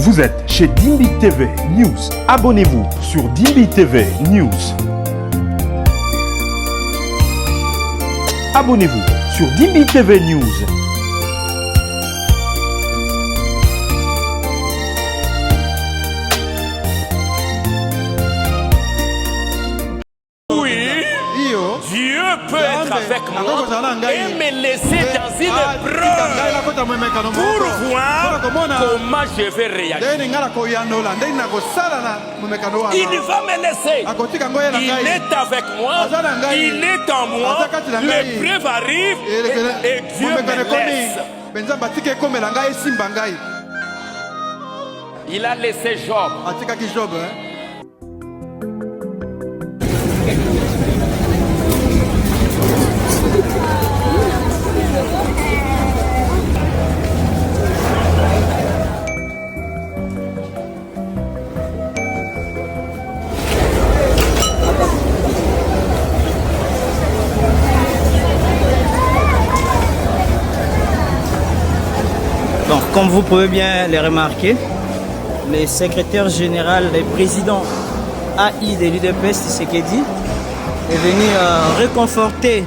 Vous êtes chez Dimbi TV News. Abonnez-vous sur Dimbi TV News. Abonnez-vous sur Dimbi TV News. Dieu peut être avec moi et me laisser dans une épreuve pour voir comment je vais réagir. Il va me laisser. Il est avec moi. Il est en moi. L'épreuve arrive et Dieu me laisse. Il a laissé Job. Donc, comme vous pouvez bien le remarquer, le secrétaire général, le président AI de l'UDPS, Tshisekedi, est venu réconforter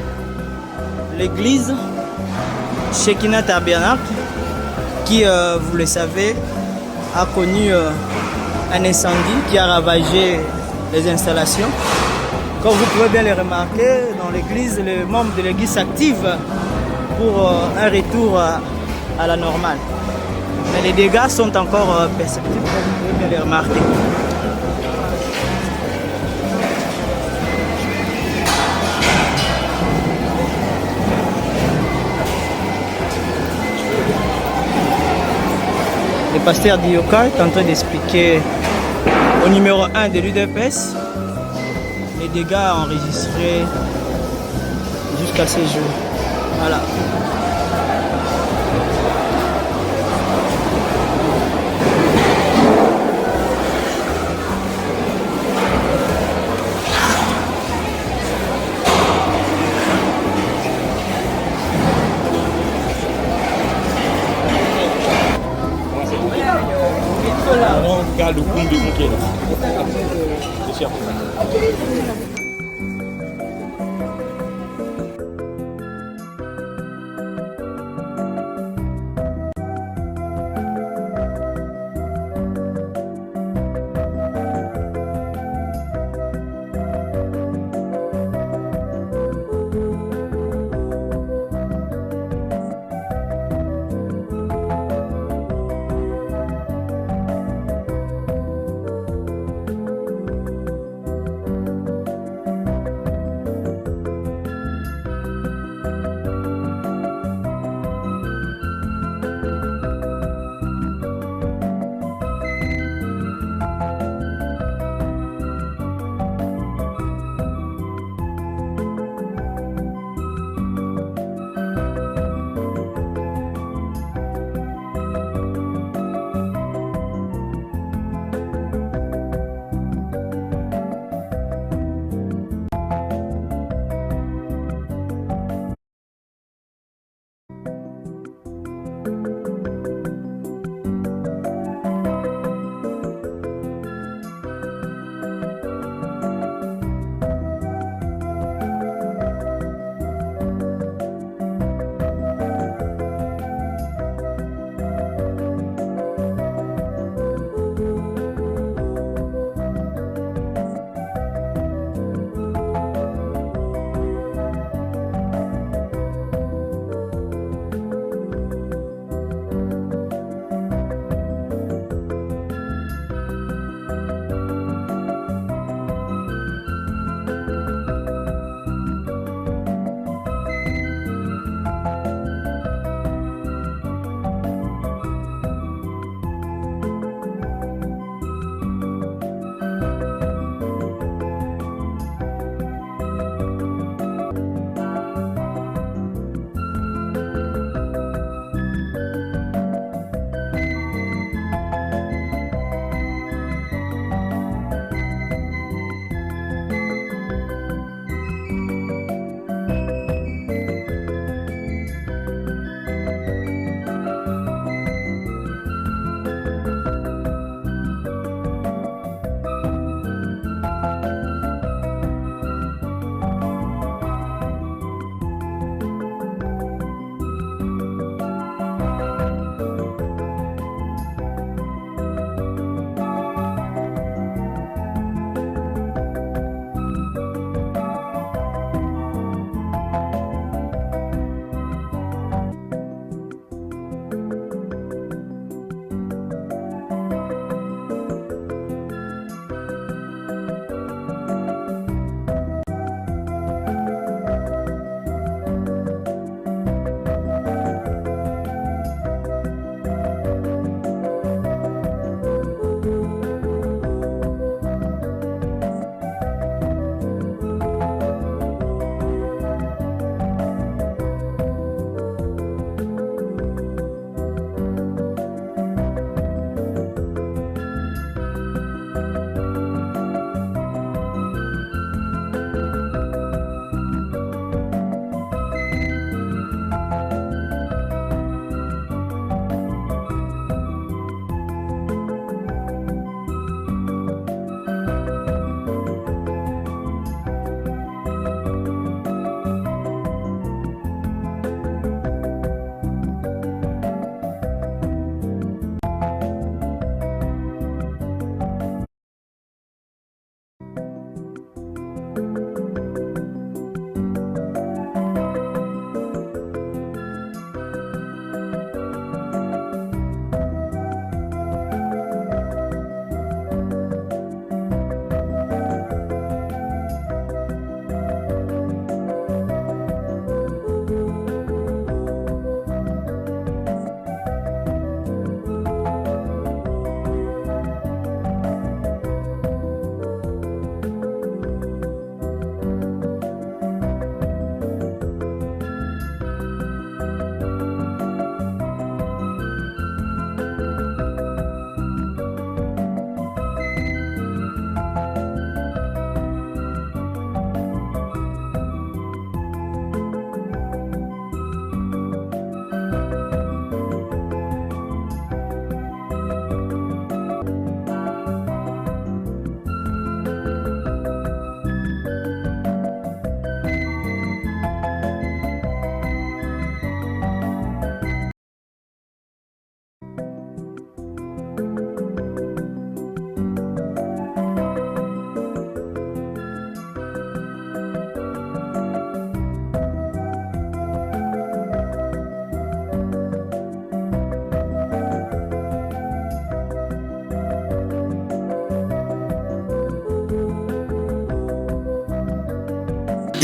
l'église Shekinah Tabernacle qui, vous le savez, a connu un incendie qui a ravagé les installations. Comme vous pouvez bien le remarquer, dans l'église, les membres de l'église s'activent pour un retour à la normale. Mais les dégâts sont encore perceptibles, comme vous pouvez bien le remarquer. Le pasteur Dioka est en train d'expliquer au numéro 1 de l'UDPS les dégâts enregistrés jusqu'à ces jours. Voilà.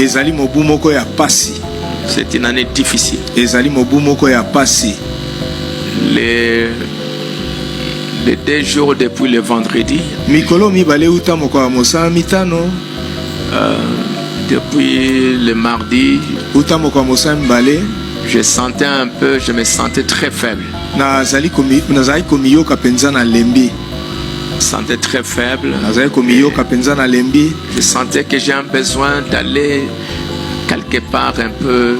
ezali mobu moko ya pasi. C'est une année difficile. Ezali mobu moko ya pasi. Les 2 jours depuis le vendredi. Mikolo mibale uta moko ya mosala mitano. Depuis le mardi. Uta moko ya mosala mibale. Je me sentais très faible. Nazali komiyoka penza na lembi. Je me sentais très faible. Nazali komiyoka penza na lembi. Je sentais que j'ai un besoin d'aller quelque part un peu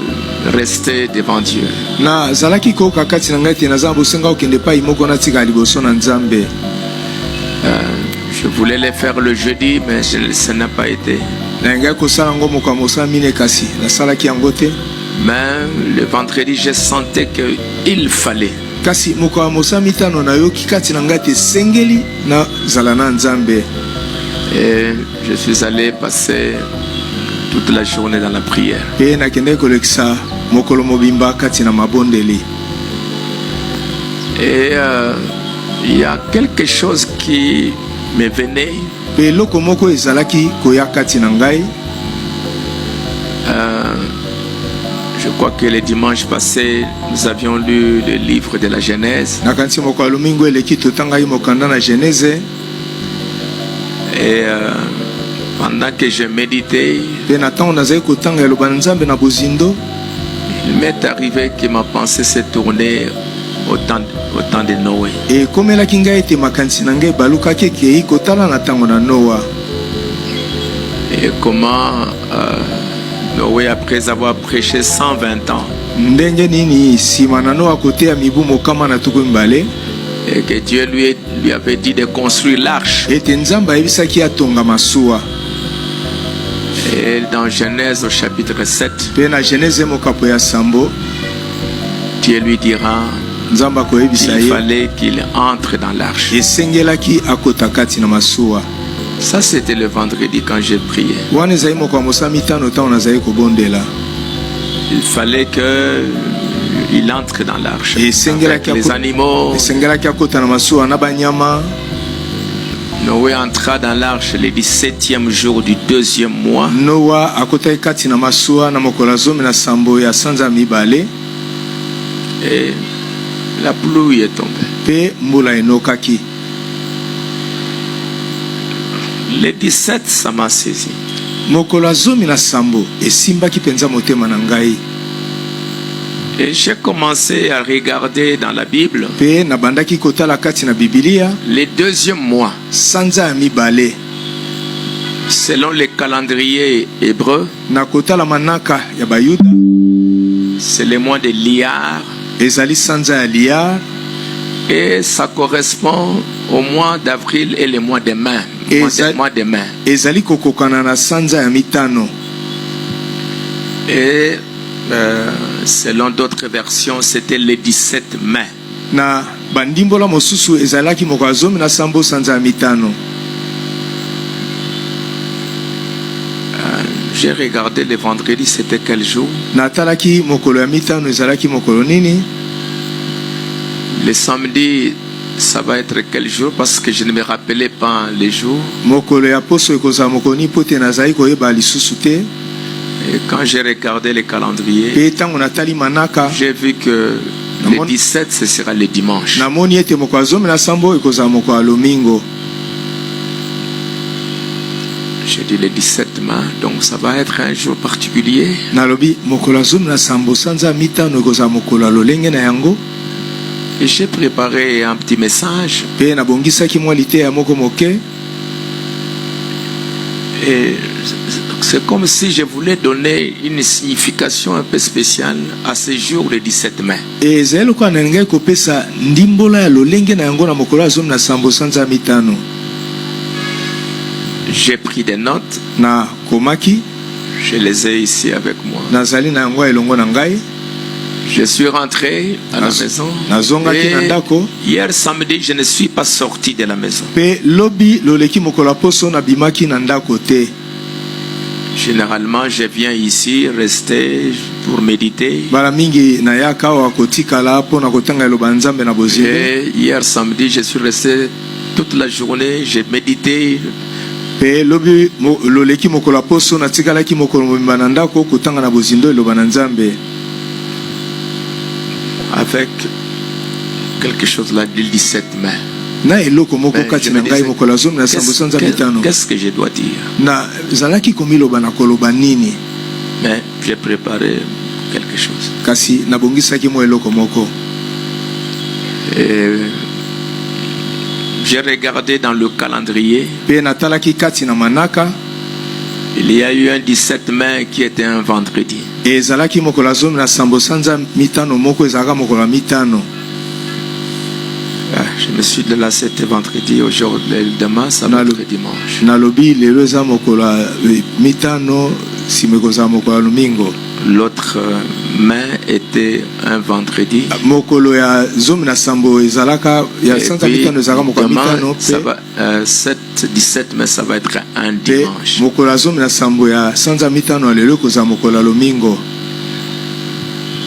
rester devant Dieu. Nazalaki koka kati na ngai te naza bosenga okende pa imoko na tika liboso na Nzambe. Je voulais le faire le jeudi mais ça n'a pas été. Nanga kosala ngo moko mosala mine kasi nasalaki yango te. Mais le vendredi, je sentais qu'il fallait. Kasi moko mosala mitano na yoki kati na ngai te sengeli na zala na Nzambe. Et je suis allé passer toute la journée dans la prière. Pe nakende kolekisa mokolo mobimba kati na mabondeli. Et il y a quelque chose qui me venait. Pe loko moko ezalaki koya kati na ngai. Je crois que le dimanche passé, nous avions lu le livre de la Genèse. Et pendant que je méditais, il m'est arrivé que ma pensée s'est tournée au temps de Noé. Et comment Noé, après avoir prêché 120 ans, et que Dieu lui avait dit de construire l'arche. Et dans Genèse au chapitre 7, Dieu lui dira qu'il fallait qu'il entre dans l'arche. Ça, c'était le vendredi quand j'ai prié. Il fallait qu'il entre dans l'arche. Avec les animaux. Noé entra dans l'arche le 17e jour du 2e mois. Et la pluie est tombée. Le 17, ça m'a saisi. Et j'ai commencé à regarder dans la Bible le 2e mois. Selon le calendrier hébreu, c'est le mois de Liar. Et ça correspond au mois d'avril et le mois de mai. Et selon d'autres versions, c'était le 17 mai. J'ai regardé le vendredi, c'était quel jour? Le samedi, ça va être quel jour? Parce que je ne me rappelais pas les jours. Et quand j'ai regardé le calendrier, j'ai vu que le 17, ce sera le dimanche. J'ai dit le 17 mai, donc ça va être un jour particulier. Et j'ai préparé un petit message. Et c'est comme si je voulais donner une signification un peu spéciale à ce jour le 17 mai. J'ai pris des notes. Je les ai ici avec moi. Je suis rentré à la maison. Et hier samedi, je ne suis pas sorti de la maison. Généralement, je viens ici rester pour méditer. Et hier samedi, je suis resté toute la journée. J'ai médité Pe lobi loleki mokolo poso na tikala ki mokolo mobimba ndako kotanga na bozindo eloba na Nzambe. Avec quelque chose là de 17 mai. Na eloko moko kati na ngai mokolo zomi na sambo sanza mitano. Qu'est-ce que je dois dire? Na zalaki komiloba na koloba nini? Mais j'ai préparé quelque chose. Kasi nabongisaki mo eloko moko. J'ai regardé dans le calendrier. Pe natalaki kati na manaka. Il y a eu un 17 mai qui était un vendredi. Et zalaki mokolo zomi na sambo sanza mitano moko ezaka mokolo mitano. Je me suis délassé cet vendredi, aujourd'hui, demain, ça va être dimanche. Nalobi lelo za mokolo mitano simekoza mokolo lumingo. L'autre mai était un vendredi. Mokolo ya zomi na sambo ezalaka ya sanza mitano ezalaka mokolo mitano. Ça va 17 mai ça va être un dimanche. Mokolo zomi na sambo ya sanza mitano lelo koza mokolo lumingo.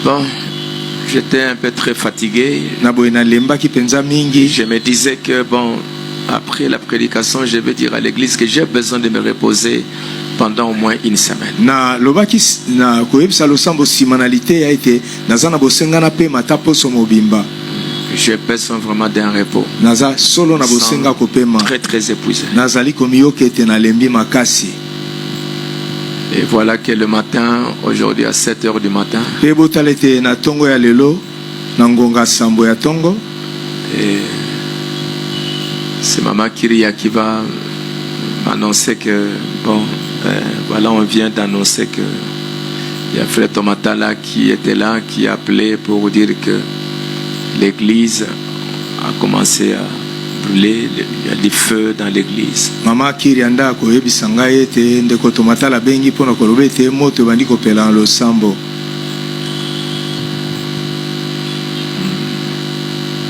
Bon, j'étais un peu très fatigué. Je me disais que bon, après la prédication, je vais dire à l'église que j'ai besoin de me reposer pendant au moins une semaine. J'ai besoin vraiment d'un repos. Très très épuisé. Et voilà que le matin, aujourd'hui à 7h du matin, et c'est Maman Kyria qui va m'annoncer que, bon, voilà, on vient d'annoncer que il y a Frère Tomatala qui était là, qui appelait pour dire que l'église a commencé à brûler, il y a des feux dans l'église. Maman Kyrianda ko yebisanga ete ndeko Tomatala bengi pona ko lobete moto bandi ko pela lo sambo.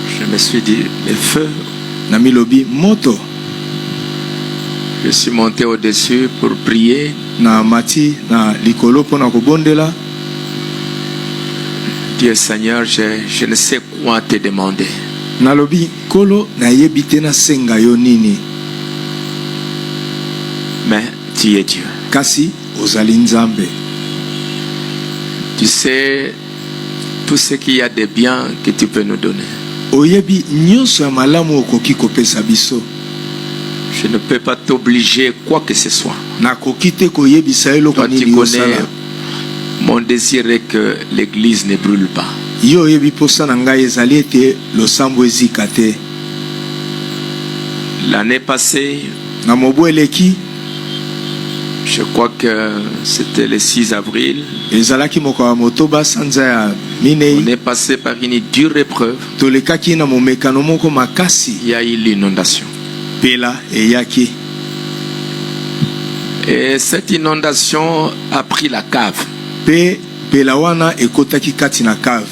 Je me suis dit les feux. Nami lobi moto. Je suis monté au-dessus pour prier. Na mati na likolo pona ko bondela. Dieu Seigneur, je ne sais quoi te demander. Nalobi kolo na yebite na senga yo nini. Mais tu es Dieu. Kasi ozali Nzambe. Tu sais tout ce qu'il y a de bien que tu peux nous donner. Oyebi nyonso ya malamu okoki kopesa biso. Je ne peux pas t'obliger quoi que ce soit. Nakoki te koyebisa eloko nini osala. Mon désir est que l'église ne brûle pas. Yo yebi posa na ngai ezali ete losambo ezika te. L'année passée, na mobu eleki, je crois que c'était le 6 avril. Ezalaki moko motoba sanza ya minei. On est passé par une dure épreuve. Tolekaki na momekano moko makasi. Il y a eu l'inondation. Pela eyaki. Et cette inondation a pris la cave. Pe pelawana ekotaki kati na cave.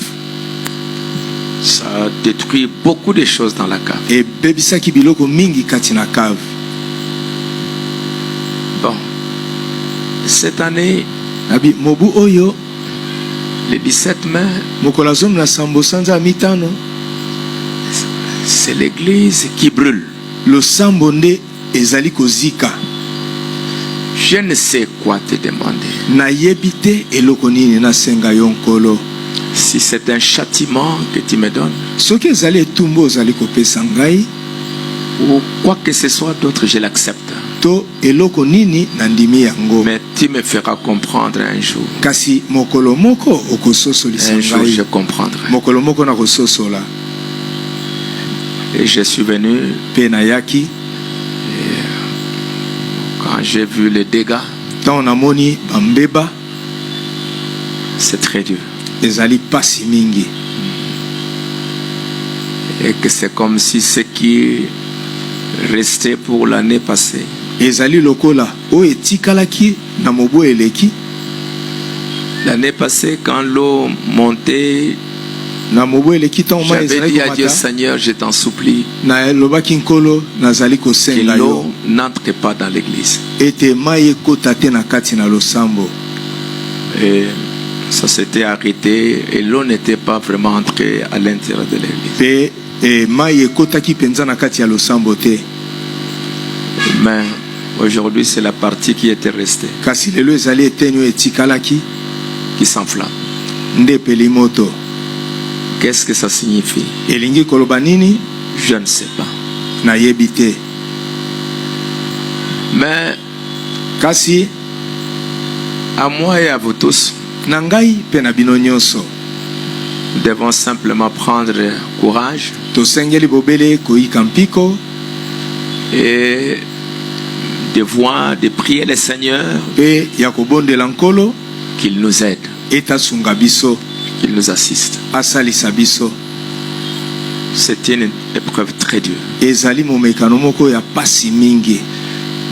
Ça a détruit beaucoup de choses dans la cave. Et bebisaki biloko mingi kati na cave. Bon, cette année, abi mobu oyo, le 17 mai, mokola zomi na sambo sanza mitano, c'est l'église qui brûle. Le sambo nde ezali kozika. Je ne sais quoi te demander. Na yebite eloko nini na senga yonkolo. Si c'est un châtiment que tu me donnes, soki ezali etumbu ozali kopesa ngai, ou quoi que ce soit d'autre, je l'accepte. To eloko nini na ndimi yango. Mais tu me feras comprendre un jour. Kasi mokolo moko okososolisa ngai. Un jour je comprendrai. Mokolo moko na kososola. Et je suis venu. Penayaki. Quand j'ai vu les dégâts, moni bambeba, c'est très dur. Ezali pasi mingi. Et que c'est comme si ce qui restait pour l'année passée. Ezali lokola o etikalaki na mobo eleki. L'année passée, quand l'eau montait, j'avais dit à Dieu Seigneur, je t'en supplie, que l'eau n'entre pas dans l'église. Et ça s'était arrêté et l'eau n'était pas vraiment entrée à l'intérieur de l'église. Mais Aujourd'hui, c'est la partie qui était restée, kasi lelo ezali eteni oyo etikalaki qui s'enflamme. nde epeli moto. Qu'est-ce que ça signifie? Elingi koloba nini? Je ne sais pas. Nayebi te. Mais Kasi à moi et à vous tous, na ngai mpe na bino nyonso nous devons simplement prendre courage tosengeli bobele koyika mpiko et de prier le Seigneur mpe ya kobondela nkolo qu'il nous aide, etasunga biso, qu'il nous assiste. asalisa biso. C'est une épreuve très dure. Ezali momekano moko ya pasi mingi.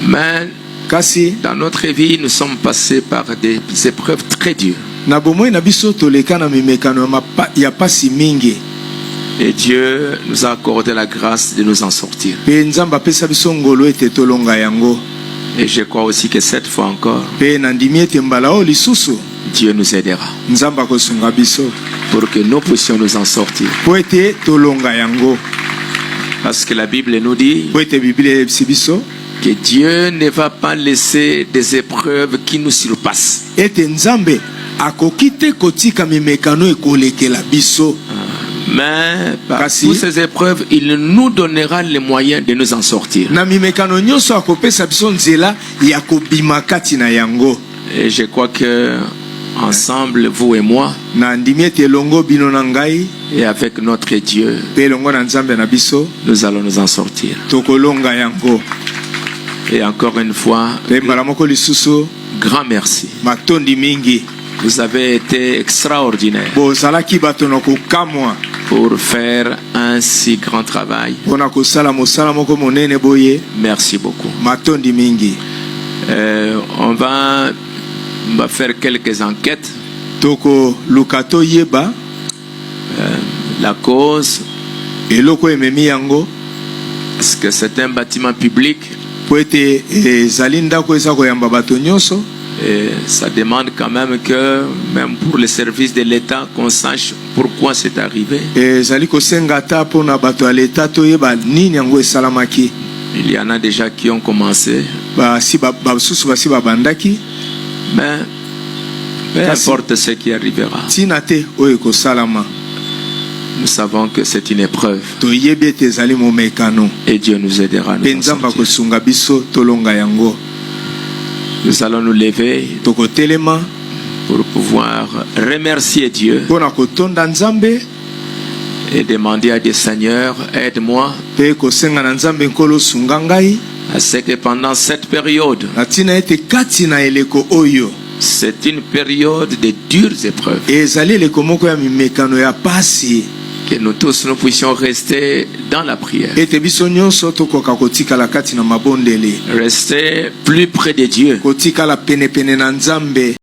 Mais Kasi dans notre vie, nous sommes passés par des épreuves très dures. na bomoi na biso toleka na mimekano ya pasi mingi. Et Dieu nous a accordé la grâce de nous en sortir. Pe nzamba apesa biso ngolo ete tolonga yango. Et je crois aussi que cette fois encore, Pe nandimi ete mbala o lisusu Dieu nous aidera nzamba kosunga biso pour que nous puissions nous en sortir. po ete tolonga yango. Parce que la Bible nous dit Po ete Biblia eyebisi biso que Dieu ne va pas laisser des épreuves qui nous surpassent. ete nzambe akoki te kotika mimekano ekolekela biso. Mais par Kasi, toutes ces épreuves, il nous donnera les moyens de nous en sortir. na mimekano nyonso akopesa biso nzela ya kobima kati na yango. Et je crois que ensemble, vous et moi, Na ndimi ete elongo bino na ngai et avec notre Dieu, pe elongo na nzambe na biso nous allons nous en sortir. tokolonga yango. Et encore une fois, Pe mbala moko lisusu grand merci. matondi mingi Vous avez été extraordinaire bozalaki bato na kokamwa pour faire un si grand travail. mpona kosala mosala moko monene boye. Merci beaucoup. Matondi mingi. On va faire quelques enquêtes. Toko lukato yeba La cause, eloko ememi yango est-ce que c'est un bâtiment public? po ete ezali ndako eza koyamba bato nyonso. Et ça demande quand même que, même pour les services de l'État, qu'on sache pourquoi c'est arrivé. Ezali kosenga ata mpona bato ya leta toyeba nini yango esalamaki. Il y en a déjà qui ont commencé. Basusu basi babandaki. Mais peu importe ce qui arrivera, Tina te oyo ekosalama. nous savons que c'est une épreuve. Toyebi ete ezali momekano. Et Dieu nous aidera à nous Pe en nzamba sortir. kosunga biso tolonga yango. Nous allons nous lever Tokotelema pour pouvoir remercier Dieu mpona kotonda nzambe et demander à Dieu, Seigneur, aide-moi pe kosenga na nzambe nkolo sunga ngai à ce que pendant cette période, na tina ete kati na eleko oyo c'est une période de dures épreuves, ezali eleko moko ya mimekano ya pasi que nous tous nous puissions rester dans la prière, ete biso nyonso tokoka kotikala kati na mabondeli, rester plus près de Dieu kotikala penepene na nzambe